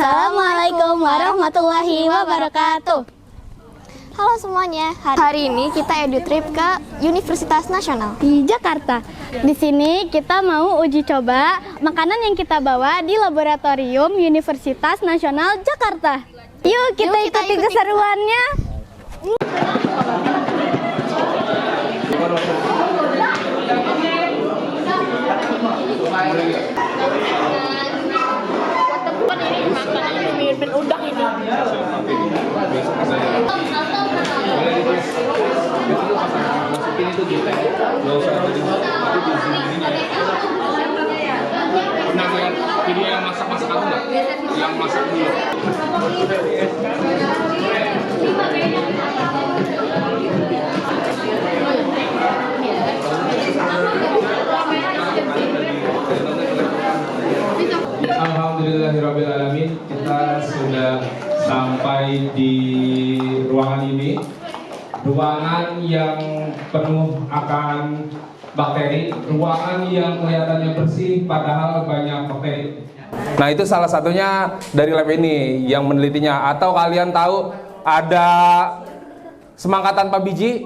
Assalamualaikum warahmatullahi wabarakatuh. Halo semuanya, hari ini kita edu-trip ke Universitas Nasional Di Jakarta. Di sini kita mau uji coba makanan yang kita bawa di Laboratorium Universitas Nasional Jakarta. Yuk kita ikuti keseruannya. Udang ini. Masukin itu gitu ya. Enggak usah ada di sini. Pernah lihat video yang masak-masak aku enggak? Yang masak dulu. Alhamdulillahirrabbilalamin, kita sudah sampai di ruangan ini. Ruangan yang penuh akan bakteri, ruangan yang kelihatannya bersih padahal banyak bakteri. Nah, itu salah satunya dari lab ini yang menelitinya. Atau kalian tahu ada semangka tanpa biji?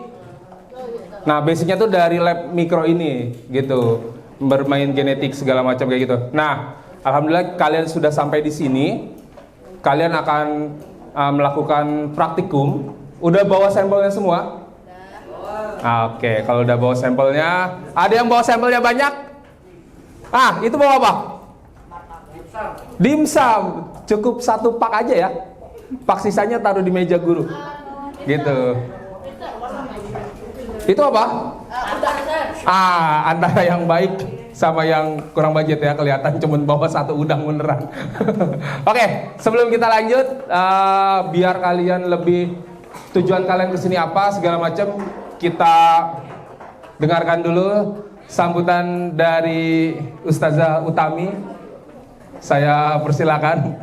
Nah, basicnya tuh dari lab mikro ini gitu. Bermain genetik segala macam kayak gitu. Nah, alhamdulillah kalian sudah sampai di sini. Kalian akan melakukan praktikum. Udah bawa sampelnya semua? Oke, kalau udah bawa sampelnya, ada yang bawa sampelnya banyak? Ah, itu bawa apa? Dimsum. Cukup satu pak aja ya. Pak sisanya taruh di meja guru. Gitu. Itu apa? Antara yang baik sama yang kurang budget ya, kelihatan cuma bawa satu udang beneran. Oke, sebelum kita lanjut, biar kalian lebih tujuan kalian kesini apa segala macam, kita dengarkan dulu sambutan dari Ustazah Utami. Saya persilakan.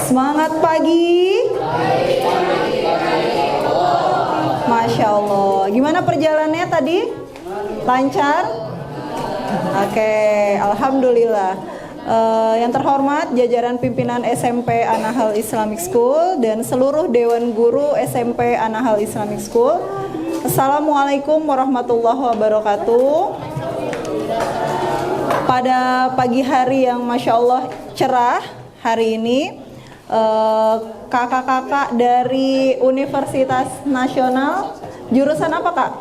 Semangat pagi. Masya Allah. Gimana perjalanannya tadi? Lancar? Oke, alhamdulillah. Yang terhormat jajaran pimpinan SMP An-Nahl Islamic School dan seluruh Dewan Guru SMP An-Nahl Islamic School. Assalamualaikum warahmatullahi wabarakatuh. Pada pagi hari yang Masya Allah cerah hari ini, kakak-kakak dari Universitas Nasional, jurusan apa kak?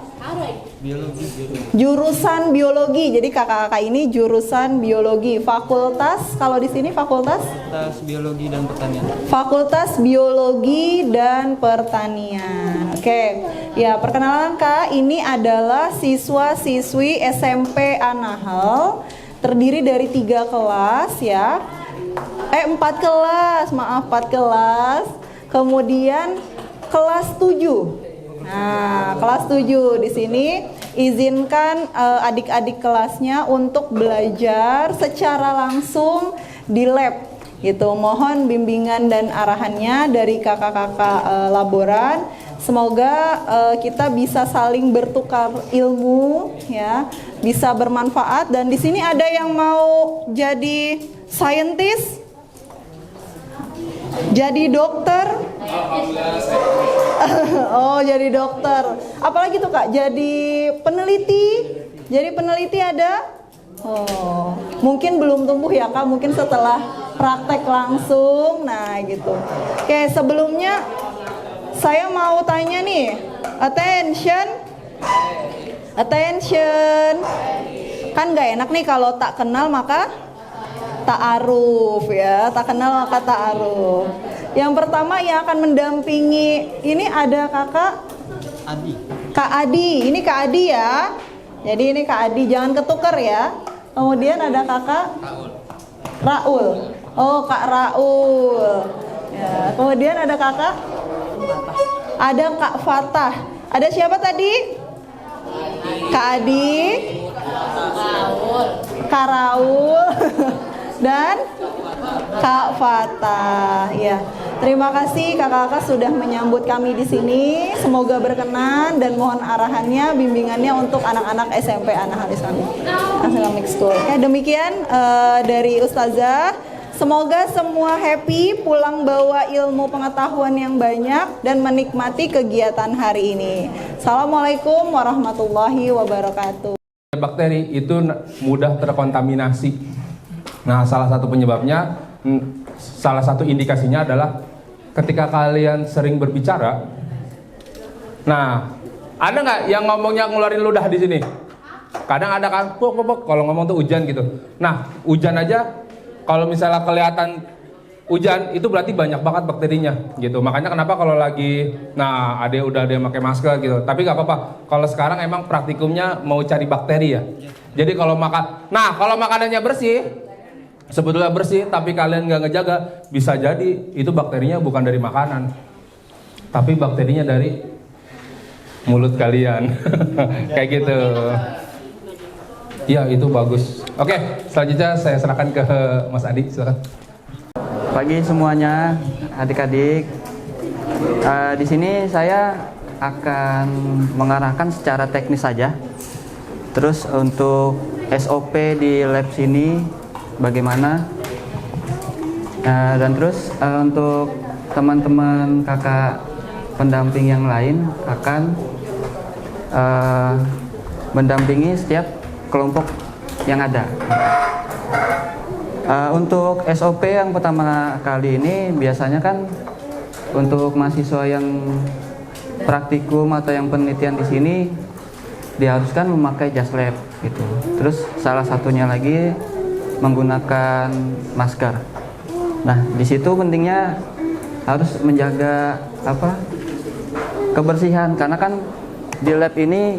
Biologi. Jurusan biologi. Jadi kakak-kakak ini jurusan biologi. Fakultas, kalau di sini fakultas? Fakultas Biologi dan Pertanian. Fakultas Biologi dan Pertanian. Oke. Ya, perkenalan kak, ini adalah siswa-siswi SMP An-Nahl. Terdiri dari 3 kelas ya. 4 kelas, maaf 4 kelas. Kemudian kelas 7. Nah, kelas 7 di sini izinkan adik-adik kelasnya untuk belajar secara langsung di lab gitu. Mohon bimbingan dan arahannya dari kakak-kakak laboran. Semoga kita bisa saling bertukar ilmu ya, bisa bermanfaat. Dan di sini ada yang mau jadi scientist, jadi dokter. Oh, jadi dokter. Apalagi tuh kak? Jadi peneliti. Jadi peneliti ada? Oh, mungkin belum tumbuh ya kak. Mungkin setelah praktek langsung. Nah gitu. Oke, sebelumnya saya mau tanya nih. Attention. Kan gak enak nih kalau tak kenal maka ta'aruf ya, tak kenal maka ta'aruf. Yang pertama yang akan mendampingi ini ada kakak Adi. Kak Adi, ini Kak Adi ya. Jadi ini Kak Adi, jangan ketukar ya. Kemudian ada kakak Raul. Oh Kak Raul. Ya, kemudian ada kakak. Ada Kak Fatah. Ada siapa tadi? Kak Adi. Kak Raul. Dan Kak Fatah. Ya. Terima kasih kakak-kakak sudah menyambut kami di sini. Semoga berkenan dan mohon arahannya, bimbingannya untuk anak-anak SMP An-Nahl Islamic School. Oke, demikian dari Ustazah. Semoga semua happy, pulang bawa ilmu pengetahuan yang banyak dan menikmati kegiatan hari ini. Assalamualaikum warahmatullahi wabarakatuh. Bakteri itu mudah terkontaminasi. Nah, salah satu penyebabnya, salah satu indikasinya adalah ketika kalian sering berbicara. Nah, ada nggak yang ngomongnya ngeluarin ludah di sini? Kadang ada kan, pok, kalau ngomong tuh hujan gitu. Nah, hujan aja. Kalau misalnya kelihatan hujan itu berarti banyak banget bakterinya gitu. Makanya kenapa kalau lagi, nah udah ada yang pakai masker gitu. Tapi nggak apa-apa. Kalau sekarang emang praktikumnya mau cari bakteri ya. Jadi kalau kalau makanannya bersih, sebetulnya bersih, tapi kalian nggak ngejaga, bisa jadi itu bakterinya bukan dari makanan, tapi bakterinya dari mulut kalian. Kayak gitu. Iya, itu bagus. Oke, selanjutnya saya serahkan ke Mas Adi, silakan. Pagi semuanya, adik-adik. Di sini saya akan mengarahkan secara teknis saja. Terus untuk SOP di lab sini bagaimana? Dan terus untuk teman-teman kakak pendamping yang lain akan mendampingi setiap kelompok yang ada. Untuk SOP yang pertama kali ini biasanya kan untuk mahasiswa yang praktikum atau yang penelitian di sini diharuskan memakai jas lab gitu. Terus salah satunya lagi menggunakan masker. Nah, di situ pentingnya harus menjaga kebersihan karena kan di lab ini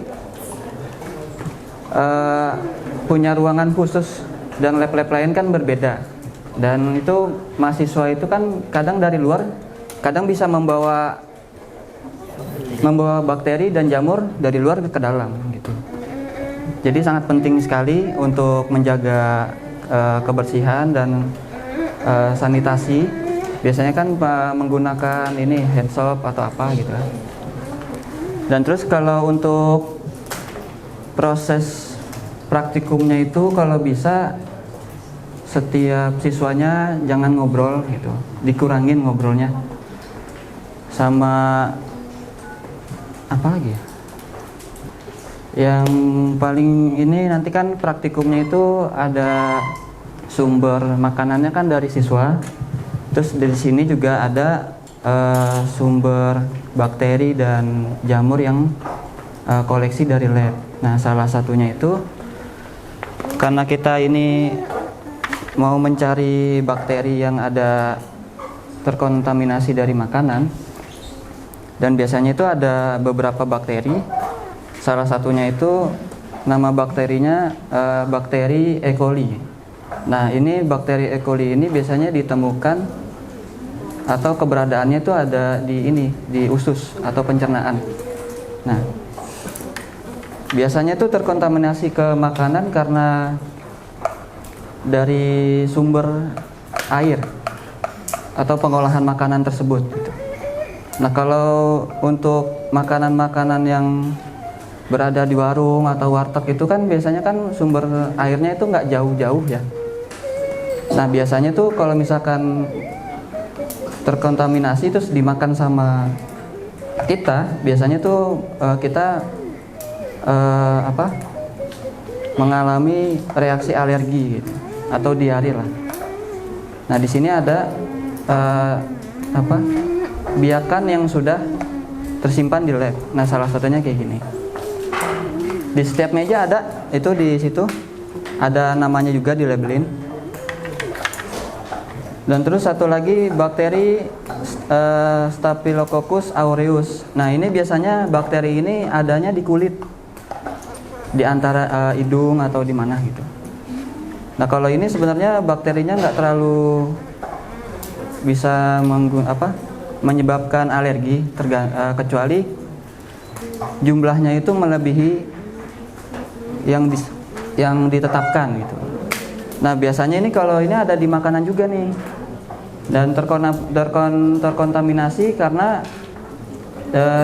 punya ruangan khusus dan lab-lab lain kan berbeda, dan itu mahasiswa itu kan kadang dari luar kadang bisa membawa bakteri dan jamur dari luar ke dalam gitu. Jadi sangat penting sekali untuk menjaga kebersihan dan sanitasi. Biasanya kan menggunakan ini hand soap atau apa gitu. Dan terus kalau untuk proses praktikumnya itu kalau bisa setiap siswanya jangan ngobrol gitu, dikurangin ngobrolnya. Sama apa lagi ya? Yang paling ini nanti kan praktikumnya itu ada sumber makanannya kan dari siswa. Terus dari sini juga ada sumber bakteri dan jamur yang koleksi dari lab. Nah, salah satunya itu karena kita ini mau mencari bakteri yang ada terkontaminasi dari makanan, dan biasanya itu ada beberapa bakteri. Salah satunya itu nama bakterinya bakteri E. coli. Nah, ini bakteri E. coli ini biasanya ditemukan atau keberadaannya itu ada di usus atau pencernaan. Nah, biasanya itu terkontaminasi ke makanan karena dari sumber air atau pengolahan makanan tersebut. Nah, kalau untuk makanan-makanan yang berada di warung atau warteg itu kan biasanya kan sumber airnya itu nggak jauh-jauh ya. Nah, biasanya tuh kalau misalkan terkontaminasi terus dimakan sama kita, biasanya tuh kita mengalami reaksi alergi gitu, atau diare lah. Nah, di sini ada biakan yang sudah tersimpan di lab. Nah, salah satunya kayak gini. Di setiap meja ada, itu di situ ada namanya juga di labelin. Dan terus satu lagi bakteri Staphylococcus aureus. Nah, ini biasanya bakteri ini adanya di kulit, di antara hidung atau di mana gitu. Nah, kalau ini sebenarnya bakterinya nggak terlalu bisa menyebabkan alergi, kecuali jumlahnya itu melebihi yang ditetapkan gitu. Nah, biasanya ini kalau ini ada di makanan juga nih, dan terkontaminasi karena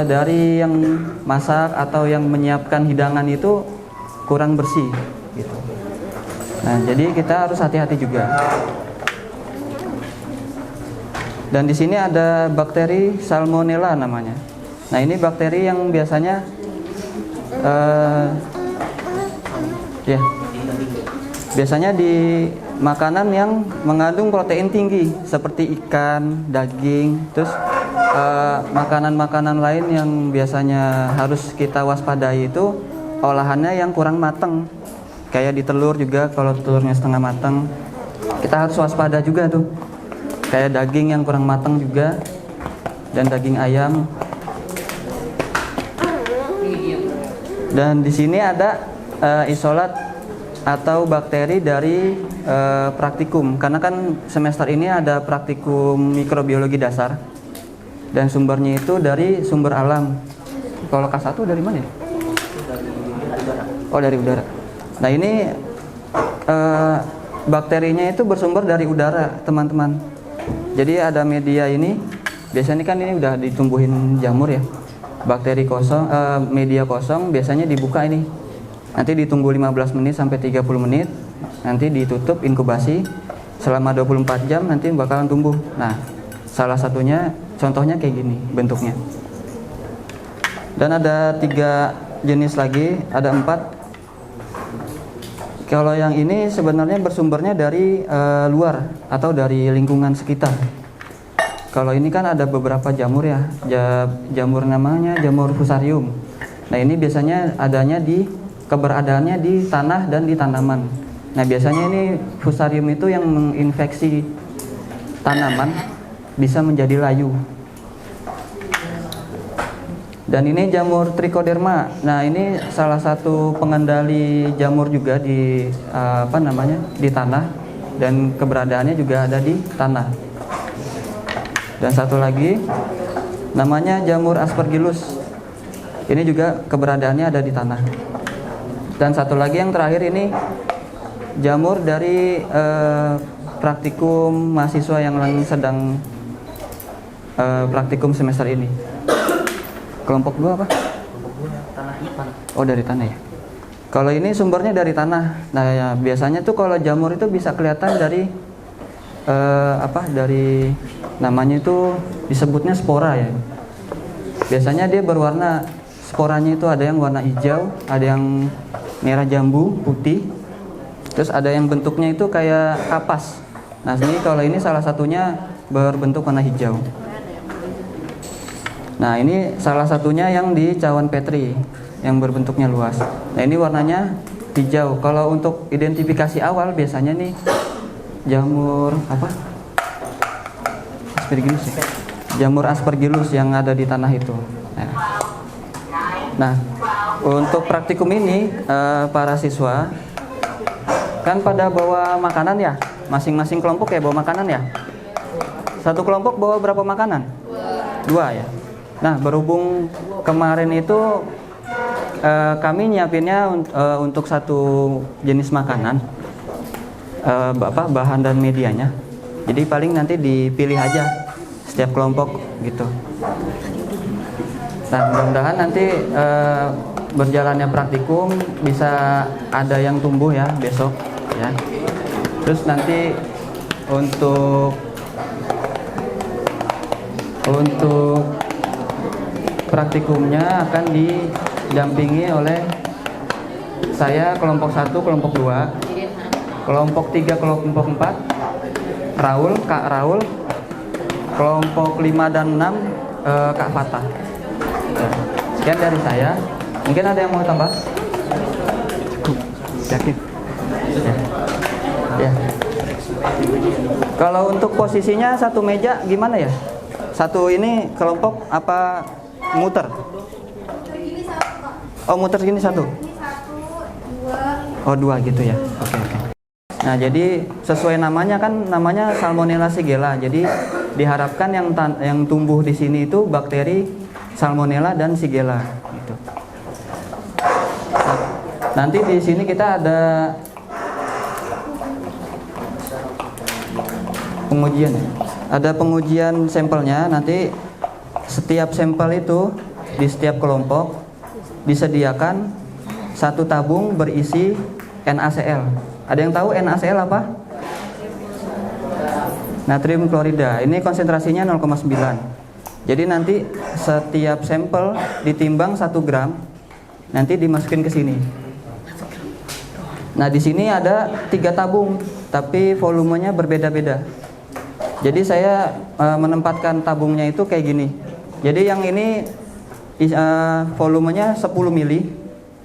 dari yang masak atau yang menyiapkan hidangan itu kurang bersih gitu. Nah, jadi kita harus hati-hati juga. Dan di sini ada bakteri Salmonella namanya. Nah, ini bakteri yang biasanya biasanya di makanan yang mengandung protein tinggi seperti ikan, daging, terus makanan-makanan lain yang biasanya harus kita waspadai itu olahannya yang kurang matang. Kayak di telur juga, kalau telurnya setengah matang kita harus waspada juga tuh. Kayak daging yang kurang matang juga, dan daging ayam. Dan di sini ada isolat atau bakteri dari praktikum, karena kan semester ini ada praktikum mikrobiologi dasar dan sumbernya itu dari sumber alam. Kalau K1 dari mana ya? Oh, dari udara. Nah, ini bakterinya itu bersumber dari udara, teman-teman. Jadi ada media ini, biasanya kan ini udah ditumbuhin jamur ya. Bakteri kosong, media kosong biasanya dibuka ini. Nanti ditunggu 15 menit sampai 30 menit, nanti ditutup inkubasi selama 24 jam, nanti bakalan tumbuh. Nah, salah satunya contohnya kayak gini bentuknya. Dan ada 3 jenis lagi, ada 4. Kalau yang ini sebenarnya bersumbernya dari luar atau dari lingkungan sekitar. Kalau ini kan ada beberapa jamur ya, jamur namanya jamur fusarium. Nah, ini biasanya keberadaannya di tanah dan di tanaman. Nah, biasanya ini fusarium itu yang menginfeksi tanaman bisa menjadi layu. Dan ini jamur trichoderma. Nah, ini salah satu pengendali jamur juga di di tanah, dan keberadaannya juga ada di tanah. Dan satu lagi namanya jamur aspergillus. Ini juga keberadaannya ada di tanah. Dan satu lagi yang terakhir ini jamur dari praktikum mahasiswa yang sedang praktikum semester ini. Kelompok 2 apa? Tanah IPA. Oh, dari tanah ya. Kalau ini sumbernya dari tanah. Nah, ya, biasanya tuh kalau jamur itu bisa kelihatan dari dari namanya itu disebutnya spora ya. Biasanya dia berwarna, sporanya itu ada yang warna hijau, ada yang merah jambu, putih. Terus ada yang bentuknya itu kayak kapas. Nah, kalau ini salah satunya berbentuk warna hijau. Nah, ini salah satunya yang di cawan Petri yang berbentuknya luas. Nah, ini warnanya hijau. Kalau untuk identifikasi awal biasanya nih jamur aspergillus ya? Jamur aspergillus yang ada di tanah itu. Nah, untuk praktikum ini para siswa kan pada bawa makanan ya, masing-masing kelompok ya bawa makanan ya. Satu kelompok bawa berapa makanan? 2 ya. Nah, berhubung kemarin itu kami nyiapinnya untuk satu jenis makanan, bahan dan medianya. Jadi paling nanti dipilih aja setiap kelompok gitu. Nah, mudah-mudahan nanti berjalannya praktikum bisa ada yang tumbuh ya besok ya. Terus nanti untuk praktikumnya akan didampingi oleh saya kelompok 1, kelompok 2, kelompok 3, kelompok 4, Kak Raul, kelompok 5 dan 6, Kak Fatah. Sekian dari saya. Mungkin ada yang mau tambah? Cukup, yakin? Ya. Kalau untuk posisinya satu meja gimana ya? Satu ini kelompok apa muter? Oh, muter gini satu? Oh, 2 gitu ya. Oke. Nah, jadi sesuai namanya kan namanya Salmonella Shigella. Jadi diharapkan yang tumbuh di sini itu bakteri Salmonella dan Shigella gitu. Nanti di sini kita ada pengujian ya. Ada pengujian sampelnya. Nanti setiap sampel itu di setiap kelompok disediakan satu tabung berisi NaCl. Ada yang tahu NaCl apa? natrium klorida. Ini konsentrasinya 0,9. Jadi nanti setiap sampel ditimbang 1 gram, nanti dimasukin ke sini. Nah, di sini ada 3 tabung, tapi volumenya berbeda-beda. Jadi saya menempatkan tabungnya itu kayak gini. Jadi yang ini volumenya 10 mili,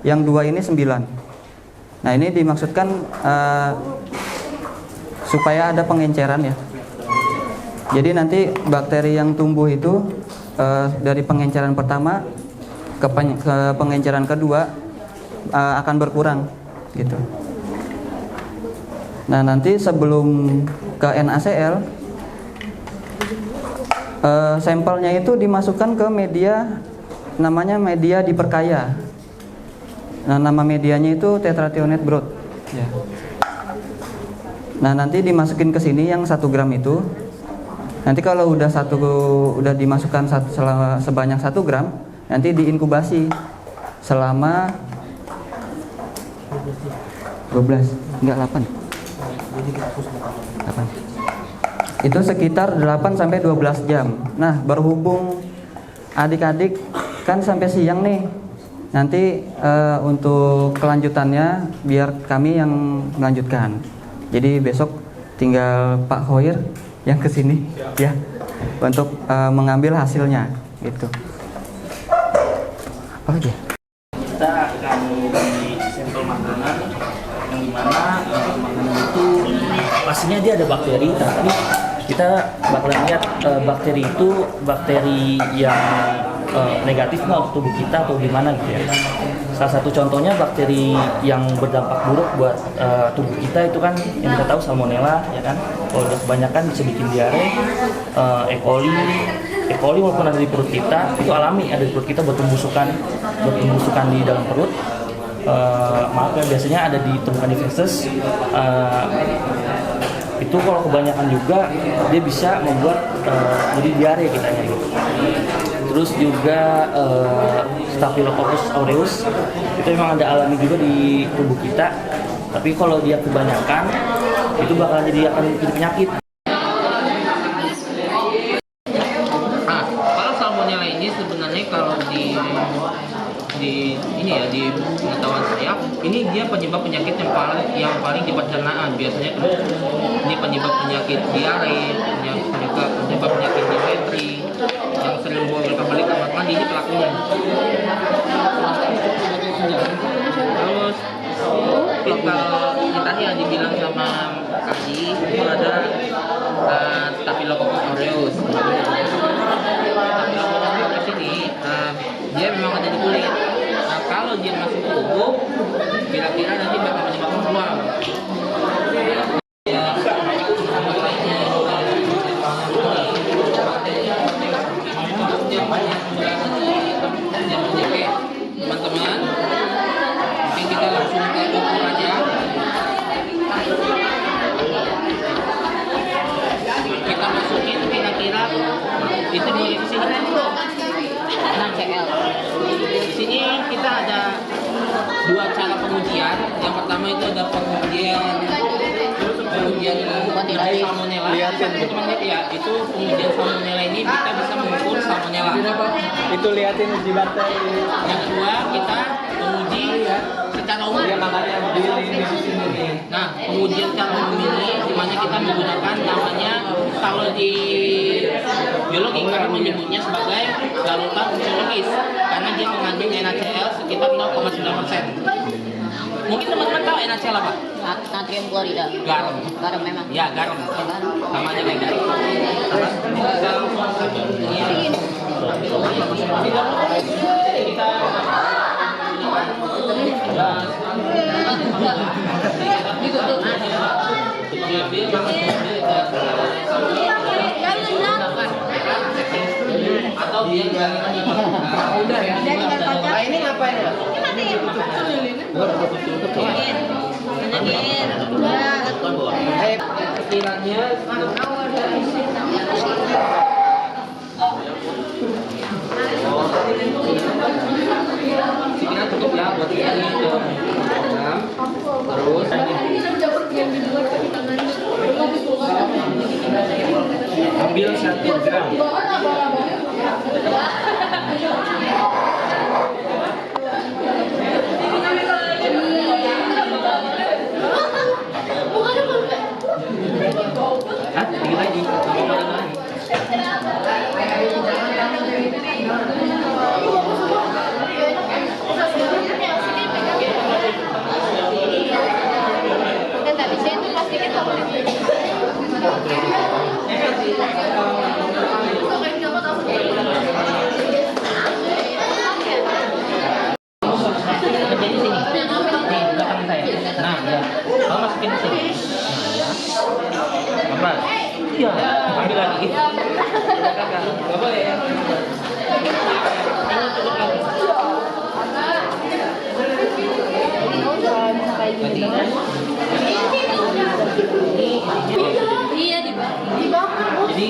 yang 2 ini 9. Nah, ini dimaksudkan supaya ada pengenceran ya. Jadi nanti bakteri yang tumbuh itu dari pengenceran pertama ke pengenceran kedua akan berkurang gitu. Nah, nanti sebelum ke NaCl, sampelnya itu dimasukkan ke media, namanya media diperkaya. Nah, nama medianya itu tetrathionate broth ya. Nah, nanti dimasukin ke sini yang 1 gram itu. Nanti kalau udah dimasukkan sebanyak 1 gram, nanti diinkubasi selama 12, enggak 8. 8. Itu sekitar 8 sampai 12 jam. Nah, berhubung adik-adik kan sampai siang nih. Nanti untuk kelanjutannya biar kami yang melanjutkan. Jadi besok tinggal Pak Hoir yang kesini ya untuk mengambil hasilnya gitu. Apa lagi? Kita akan memberi sampel makanan yang dimana makanan itu pastinya dia ada bakteri, tapi kita bakalan lihat bakteri itu bakteri yang negatif nggak untuk tubuh kita atau gimana gitu ya. Salah satu contohnya bakteri yang berdampak buruk buat tubuh kita itu kan yang kita tahu salmonella ya kan. Kalau udah kebanyakan bisa bikin diare. E. coli walaupun ada di perut kita itu alami, ada di perut kita bertumbusukan di dalam perut. Maaf ya, biasanya ada di tumbukan di feses. Itu kalau kebanyakan juga dia bisa membuat jadi diare kitanya gitu. Terus juga Staphylococcus aureus itu memang ada alami juga di tubuh kita, tapi kalau dia kebanyakan itu bakal jadi penyakit. Kalau salmonella ini sebenarnya kalau di pengetahuan saya, ini dia penyebab penyakit yang paling di pencernaan. Biasanya ini penyebab penyakit diare, penyebab penyakit difteri, yang sering bolak-balik kamar mandi, ini pelakunya. Terus kalau tadi yang dibilang sama Kaki itu ada Staphylococcus aureus. Staphylococcus aureus ini dia memang ada di kulit. Nah, kalau dia masuk ke tubuh, kira-kira nanti bakal menyebabkan ruam. Teman-teman, mungkin kita langsung ke dapur aja. Kita masukin kira-kira itu boleh di sini. 6 cl. Di sini kita ada 2 cara pengujian. Yang pertama itu ada pengujian salmonella. Teman-teman lihat ya, itu pengujian salmonella ini kita bisa mengukur salmonella. Itu liatin uji bakteri. Yang kedua kita menguji secara umum. Nah, pengujian secara umum ini dimana kita menggunakan namanya, kalau di biologi kami menyebutnya sebagai larutan fisiologis karena dia mengandung NaCl sekitar 0,9%. Mungkin teman-teman tahu NaCl apa? Natrium klorida. Garam. Garam memang. Ya, garam. Sama aja kayak garam. Atau dia udah ya. Nah, ini ngapain ya? Kiranya cukup ya buat ini terus masukin ke sini. Apa? Iya, ambil lagi. Nggak boleh ya. Iya di bawah. Jadi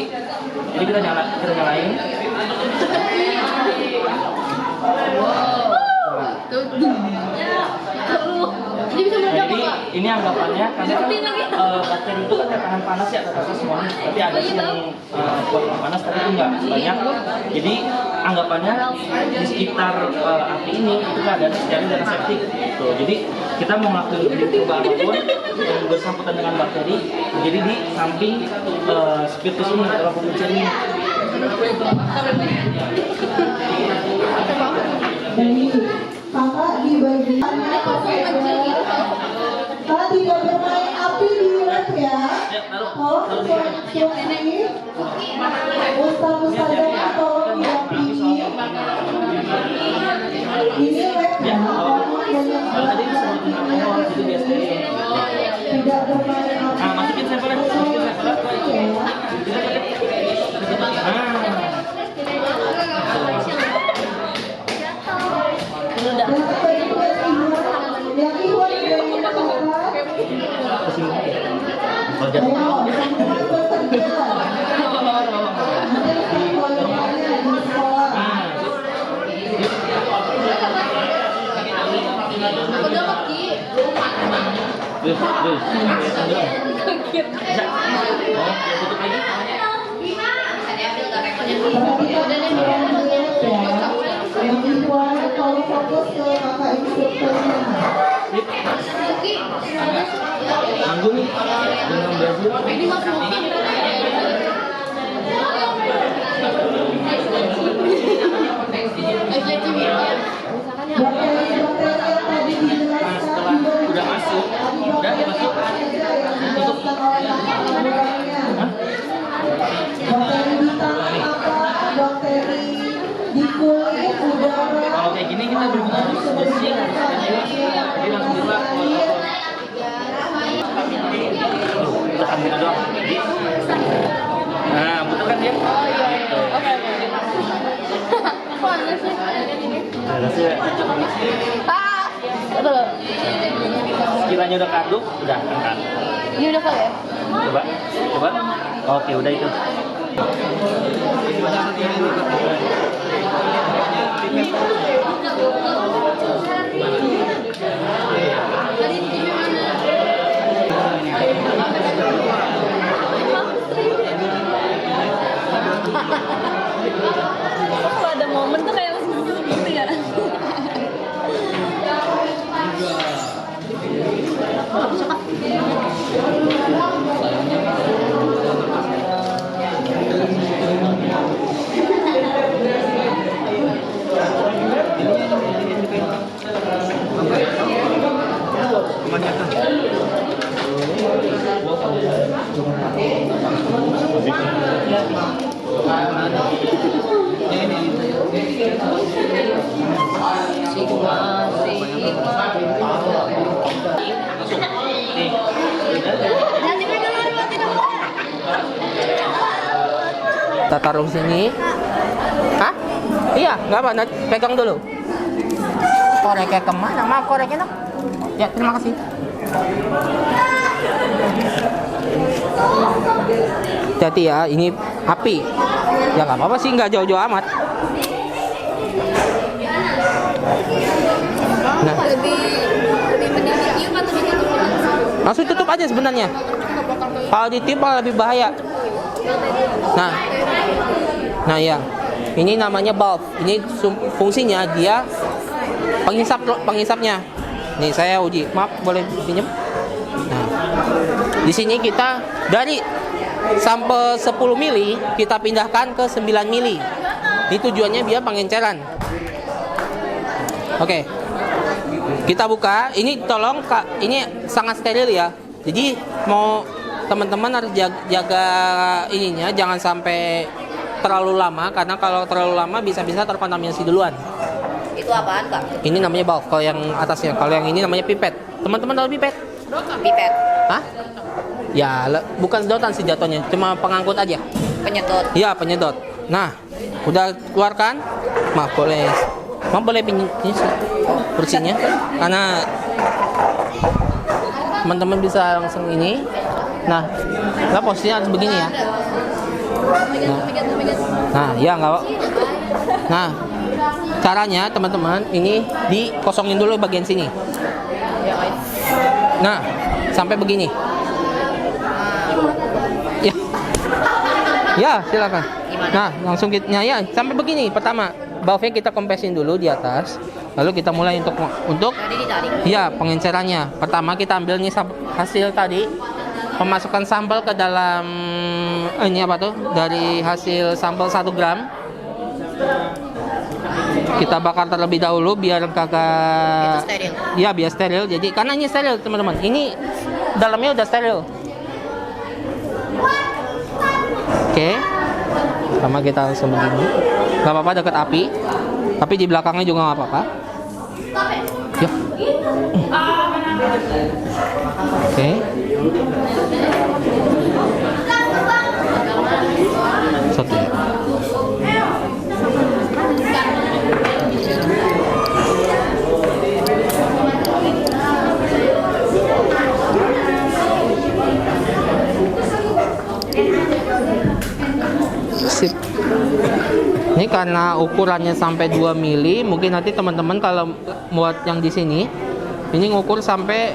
kita nyalain. Jadi ini anggapannya karena kan bakteri itu kan tahan panas ya rata-rata semuanya, tapi ada sih yang kuat panas tapi itu nggak banyak. Jadi anggapannya di sekitar api ini itu keadaan steril dan aseptik gitu. Jadi kita mau ngelakuin perubahan apapun yang bersangkutan dengan bakteri, jadi di samping spiritus ini atau penguncian ini. Kakak di bagian Kak tidak bermain api di ref ya. Tolong suami Ustazah tolong diapi. Ini ref ya. Tidak bermain api. Masukin sampelnya. Kalau fokus ke kakak instrukturnya. Anggung dengan Brazil. Ini masukin. Setelah udah masuk, Bakteri di tangan apa? Bakteri di kulit, udara. kalau kayak gini kita harus bersih, jadi langsung dilap. Udah ambil doang. Nah, betul kan dia? Oh iya. Oke. Panas sih. Betul. Sekiranya udah kaduk, udah angkat. Ini udah kali ya? Coba. Oke, udah itu. Kalau ada momen tuh kayak langsung gitu ya. Kita taruh sini. Hah? Iya, nggak apa, nanti pegang dulu. Koreknya kemana? Maaf, koreknya dong. Ya, terima kasih. Hati ya, ini api. Ya nggak apa-apa sih, nggak jauh-jauh amat. Nah, Lebih mending ditiup atau ditutup langsung? langsung tutup aja sebenarnya. Kalau ditiup malah lebih bahaya. Nah ya, ini namanya valve. Ini fungsinya dia penghisapnya. Nih saya uji, maaf boleh pinjam? Nah, di sini kita dari sampel 10 mili kita pindahkan ke 9 mili. Ini tujuannya biar pengenceran. Oke, kita buka. Ini tolong Kak, ini sangat steril ya. Jadi mau teman-teman harus jaga ininya, jangan sampai terlalu lama, karena kalau terlalu lama bisa-bisa terkontaminasi duluan. Itu apaan, Kak? Ini namanya valve, kalau yang atasnya. Kalau yang ini namanya pipet. Teman-teman tahu pipet? Pipet. Hah? Ya, bukan sedotan sih jatuhnya, cuma pengangkut aja. Penyedot. Iya, penyedot. Nah, udah keluarkan. Maaf boleh ini kursinya, karena teman-teman bisa langsung ini. Nah, posisinya harus begini ya. Nah, ya nggak. Nah, caranya teman-teman ini dikosongin dulu bagian sini. Nah, sampai begini. Ya, silakan. Nah, langsung kita ya sampai begini. Pertama, valve-nya kita kompresin dulu di atas. Lalu kita mulai untuk ya pengencerannya. Pertama kita ambil nih hasil tadi, pemasukkan sampel ke dalam ini apa tuh? Dari hasil sampel 1 gram. Kita bakar terlebih dahulu biar kagak steril. Ya, biar steril. Jadi karena ini steril, teman-teman. Ini dalamnya udah steril. Oke. Sama kita langsung begini. Gak apa-apa dekat api. Tapi di belakangnya juga gak apa-apa. Yuk. Oke. Satu. Sip. Ini karena ukurannya sampai 2 mili, mungkin nanti teman-teman kalau buat yang di sini, ini ngukur sampai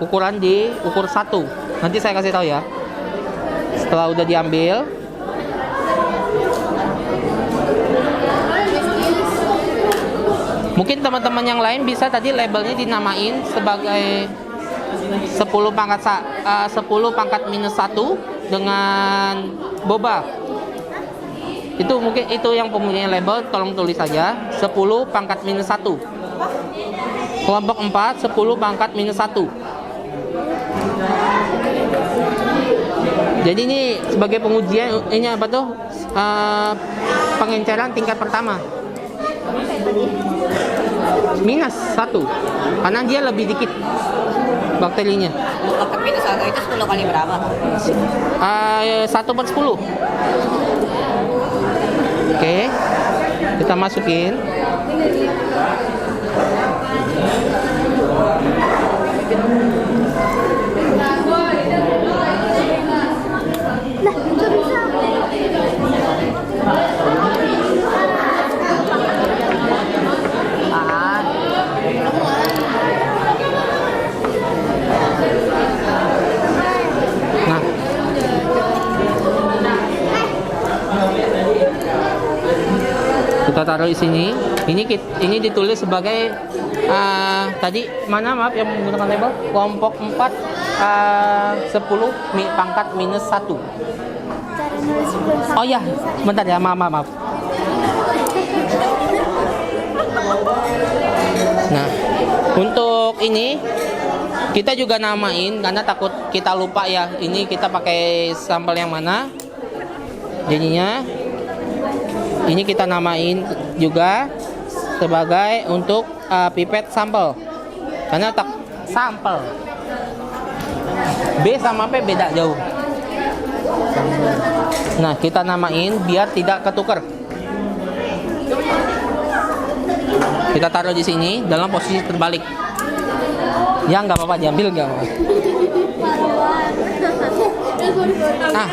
ukuran di ukur 1. Nanti saya kasih tahu ya. Setelah udah diambil, mungkin teman-teman yang lain bisa tadi labelnya dinamain sebagai 10 pangkat minus 1 dengan boba. Itu mungkin itu yang mempunyai label, tolong tulis saja 10 pangkat minus 1. Kelompok 4 10 pangkat minus 1. Jadi ini sebagai pengujian, ini apa tuh? Pengenceran tingkat pertama. Minus 1. Karena dia lebih dikit bakterinya. Untuk minus 1 itu 10 kali berapa? 1/10. Oke, kita masukin. Kita taruh di sini. Ini ditulis sebagai tadi mana maaf yang menggunakan label kelompok 4 10 pangkat minus 1. Oh ya, bentar ya, maaf. Nah, untuk ini kita juga namain karena takut kita lupa ya. Ini kita pakai sampel yang mana? Jadinya ini kita namain juga sebagai untuk pipet sampel. Karena sampel B sama P beda jauh. Nah, kita namain biar tidak ketukar. Kita taruh di sini dalam posisi terbalik. Ya nggak apa-apa, diambil nggak apa-apa. Nah,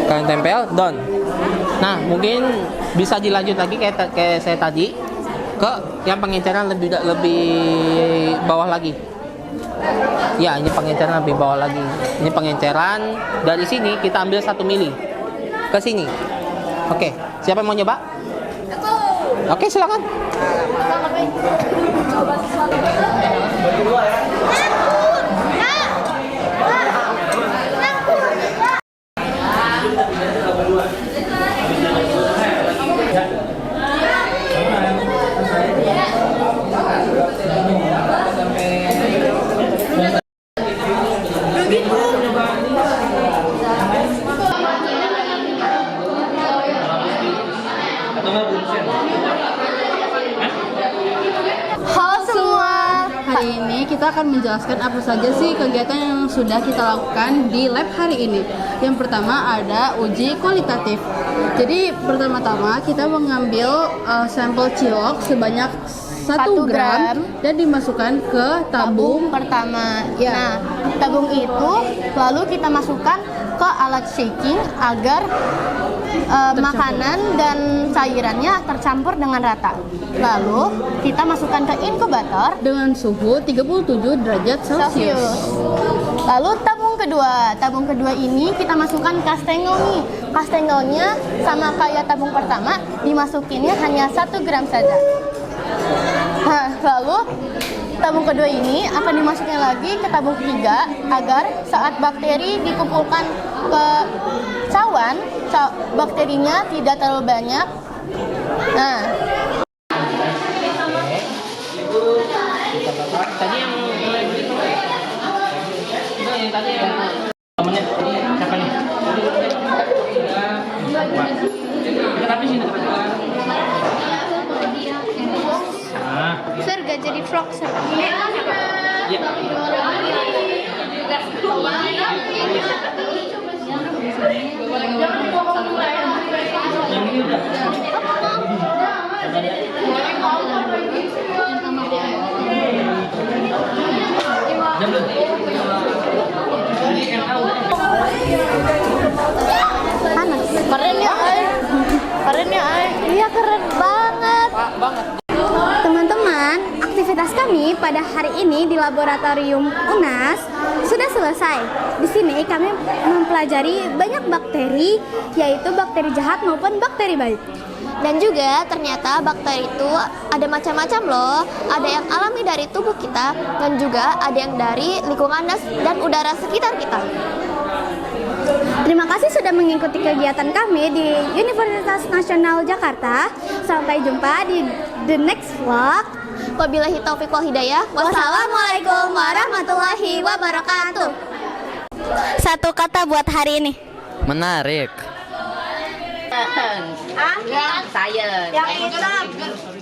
kalian tempel, down. Nah, mungkin bisa dilanjut lagi kayak saya tadi ke yang pengenceran lebih bawah lagi. Ya, ini pengenceran lebih bawah lagi. Ini pengenceran dari sini kita ambil 1 mili ke sini. Oke, siapa yang mau nyoba? Oke, silakan. Halo semua, Hari ini kita akan menjelaskan apa saja sih kegiatan yang sudah kita lakukan di lab hari ini. Yang pertama ada uji kualitatif. Jadi pertama-tama kita mengambil sampel cilok sebanyak 1 gram dan dimasukkan ke tabung pertama. Ya. Nah, tabung itu lalu kita masukkan ke alat shaking agar makanan dan cairannya tercampur dengan rata. Lalu kita masukkan ke inkubator dengan suhu 37 derajat Celcius. Lalu tabung kedua ini kita masukkan kastengel nih. Kastengelnya sama kayak tabung pertama, dimasukinnya hanya 1 gram saja. Nah, lalu tabung kedua ini akan dimasukin lagi ke tabung ketiga agar saat bakteri dikumpulkan ke cawan, bakterinya tidak terlalu banyak. Nah, Tadi yang tadi yang temennya siapa nih? Tapi sini. Sir gak jadi vlog, Sir. Ya. Yang ini udah. Panas. Keren ya, Ay. Keren ya, Ay. Iya, keren banget. Teman-teman, aktivitas kami pada hari ini di laboratorium UNAS sudah selesai. Di sini kami mempelajari banyak bakteri, yaitu bakteri jahat maupun bakteri baik. Dan juga ternyata bakteri itu ada macam-macam loh. Ada yang alami dari tubuh kita dan juga ada yang dari lingkungan dan udara sekitar kita. Terima kasih sudah mengikuti kegiatan kami di Universitas Nasional Jakarta. Sampai jumpa di the next vlog. Wabillahi taufiq wal hidayah. Wassalamualaikum warahmatullahi wabarakatuh. Satu kata buat hari ini. Menarik. Science. Yang Science.